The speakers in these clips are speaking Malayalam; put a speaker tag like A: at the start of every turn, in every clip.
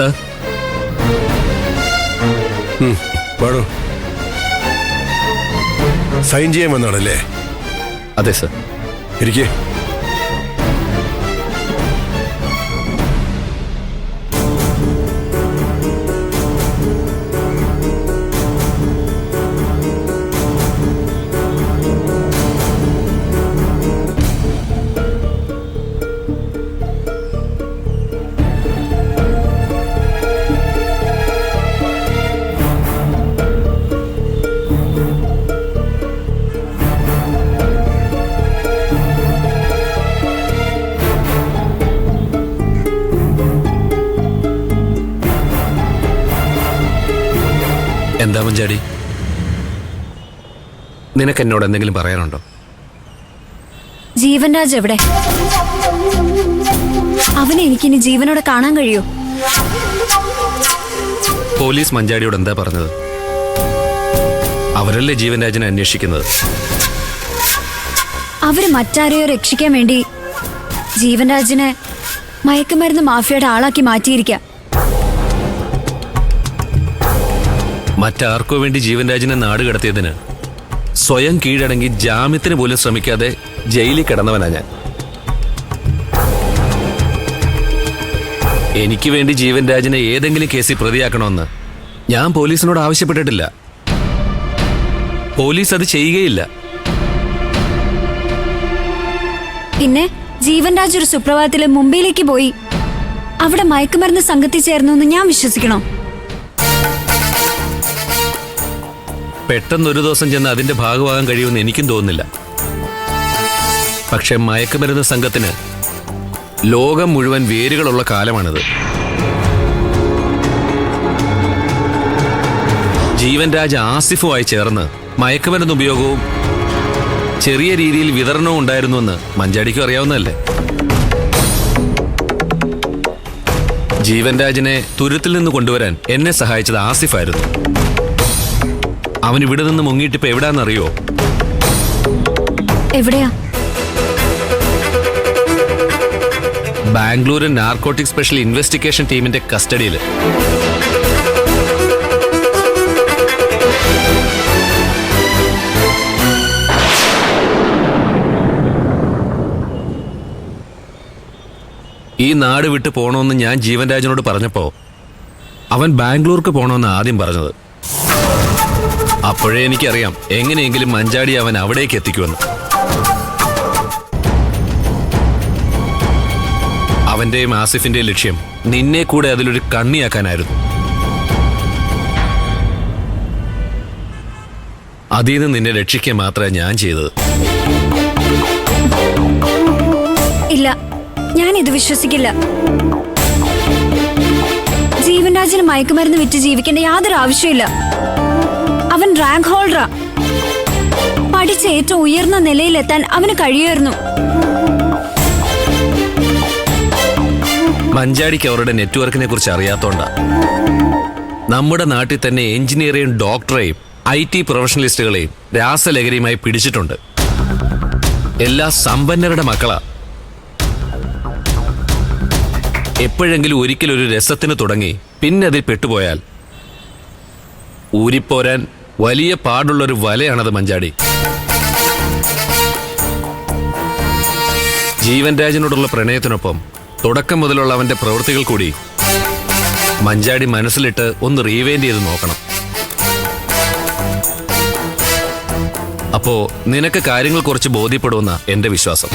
A: സർ.
B: വേണോ സൈൻ ചെയ്യാൻ വന്നാണല്ലേ?
A: അതെ സർ.
B: ഇരിക്കേ.
A: എന്താ മഞ്ചാടി, നിനക്ക് എന്നോട് എന്തെങ്കിലും പറയാനുണ്ടോ?
C: ജീവൻ രാജ് എവിടെ? അവനെ എനിക്കിനി ജീവനോടെ കാണാൻ കഴിയോ?
A: പോലീസ് മഞ്ചാടിയോട് എന്താ പറഞ്ഞത്? അവരല്ലേ ജീവൻ രാജിനെ അന്വേഷിക്കുന്നത്.
C: അവര് മറ്റാരെയോ രക്ഷിക്കാൻ വേണ്ടി ജീവൻ രാജിനെ മയക്കുമരുന്ന് മാഫിയയുടെ ആളാക്കി മാറ്റിയിരിക്കാം.
A: മറ്റാർക്കോ വേണ്ടി ജീവൻ രാജിനെ നാട് കടത്തിയതിന് സ്വയം കീഴടങ്ങി ജാമ്യത്തിന് പോലും ശ്രമിക്കാതെ ജയിലിൽ കിടന്നവനാ ഞാൻ. എനിക്ക് വേണ്ടി ജീവൻ രാജിനെ ഏതെങ്കിലും കേസിൽ പ്രതിയാക്കണമെന്ന് ഞാൻ പോലീസിനോട് ആവശ്യപ്പെട്ടിട്ടില്ല. പോലീസ് അത് ചെയ്യുകയില്ല.
C: പിന്നെ ജീവൻ രാജ് ഒരു സുപ്രഭാതത്തില് മുംബൈയിലേക്ക് പോയി അവിടെ മയക്കുമരുന്ന് സംഘത്തിൽ ചേർന്നു എന്ന് ഞാൻ വിശ്വസിക്കണോ?
A: പെട്ടെന്നൊരു ദിവസം ചെന്ന് അതിന്റെ ഭാഗമാകാൻ കഴിയുമെന്ന് എനിക്കും തോന്നുന്നില്ല. പക്ഷെ മയക്കുമരുന്ന് സംഘത്തിന് ലോകം മുഴുവൻ വേരുകളുള്ള കാലമാണിത്. ജീവൻ രാജ് ആസിഫുമായി ചേർന്ന് മയക്കുമരുന്ന് ഉപയോഗവും ചെറിയ രീതിയിൽ വിതരണവും ഉണ്ടായിരുന്നുവെന്ന് മഞ്ചാടിക്കും അറിയാവുന്നതല്ലേ. ജീവൻ രാജിനെ തുരുത്തിൽ നിന്ന് കൊണ്ടുവരാൻ എന്നെ സഹായിച്ചത് ആസിഫായിരുന്നു. അവൻ ഇവിടെ നിന്ന് മുങ്ങിയിട്ടിപ്പോ എവിടാന്നറിയോ?
C: എവിടെയാ?
A: ബാംഗ്ലൂർ നാർക്കോട്ടിക് സ്പെഷ്യൽ ഇൻവെസ്റ്റിഗേഷൻ ടീമിന്റെ കസ്റ്റഡിയിൽ. ഈ നാട് വിട്ടു പോണമെന്ന് ഞാൻ ജീവൻ രാജിനോട് പറഞ്ഞപ്പോ അവൻ ബാംഗ്ലൂർക്ക് പോണമെന്ന് ആദ്യം പറഞ്ഞത്. അപ്പോഴേ എനിക്കറിയാം എങ്ങനെയെങ്കിലും മഞ്ചാടി അവൻ അവിടേക്ക് എത്തിക്കുമെന്ന്. അവന്റെയും ആസിഫിന്റെയും ലക്ഷ്യം നിന്നെ കൂടെ അതിലൊരു കണ്ണിയാക്കാനായിരുന്നു. അതിൽ നിന്ന് നിന്നെ രക്ഷിക്കാൻ മാത്രമേ ഞാൻ ചെയ്തത്.
C: ഇല്ല, ഞാനിത് വിശ്വസിക്കില്ല. ജീവൻ രാജിന് മയക്കുമരുന്ന് വിറ്റ് ജീവിക്കേണ്ട യാതൊരു ആവശ്യമില്ല. അവൻ റാങ്ക് ഹോൾഡറാ. പഠിച്ച ഏറ്റവും ഉയർന്ന നിലയിലെത്താൻ അവന് കഴിയുമായിരുന്നു.
A: മഞ്ചാടിക്ക് അവരുടെ നെറ്റ്വർക്കിനെ കുറിച്ച് അറിയാത്തോണ്ടാ. നമ്മുടെ നാട്ടിൽ തന്നെ എഞ്ചിനീയറെയും ഡോക്ടറെയും IT പ്രൊഫഷണലിസ്റ്റുകളെയും രാസലഹരിയുമായി പിടിച്ചിട്ടുണ്ട്. എല്ലാ സമ്പന്നരുടെ മക്കളാ. എപ്പോഴെങ്കിലും ഒരിക്കലൊരു രസത്തിന് തുടങ്ങി പിന്നെ അതിൽ പെട്ടുപോയാൽ ഊരിപ്പോരാൻ വലിയ പാടുള്ളൊരു വലയാണത് മഞ്ചാടി. ജീവൻ രാജിനോടുള്ള പ്രണയത്തിനൊപ്പം തുടക്കം മുതലുള്ള അവന്റെ പ്രവൃത്തികൾ കൂടി മഞ്ചാടി മനസ്സിലിട്ട് ഒന്ന് റീവൈൻഡ് ചെയ്ത് നോക്കണം. അപ്പോ നിനക്ക് കാര്യങ്ങൾ കുറച്ച് ബോധ്യപ്പെടുമെന്ന എന്റെ വിശ്വാസം.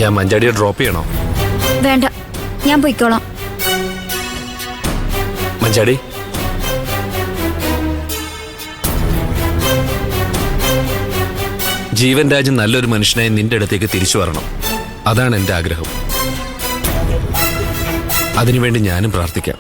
A: ഞാൻ മഞ്ചാടിയെ ഡ്രോപ്പ് ചെയ്യണോ?
C: വേണ്ട, ഞാൻ പോയിക്കോളാം.
A: മഞ്ചാടി, ജീവൻ രാജ് നല്ലൊരു മനുഷ്യനായി നിന്റെ അടുത്തേക്ക് തിരിച്ചു വരണം. അതാണ് എന്റെ ആഗ്രഹം. അതിനുവേണ്ടി ഞാനും പ്രാർത്ഥിക്കാം.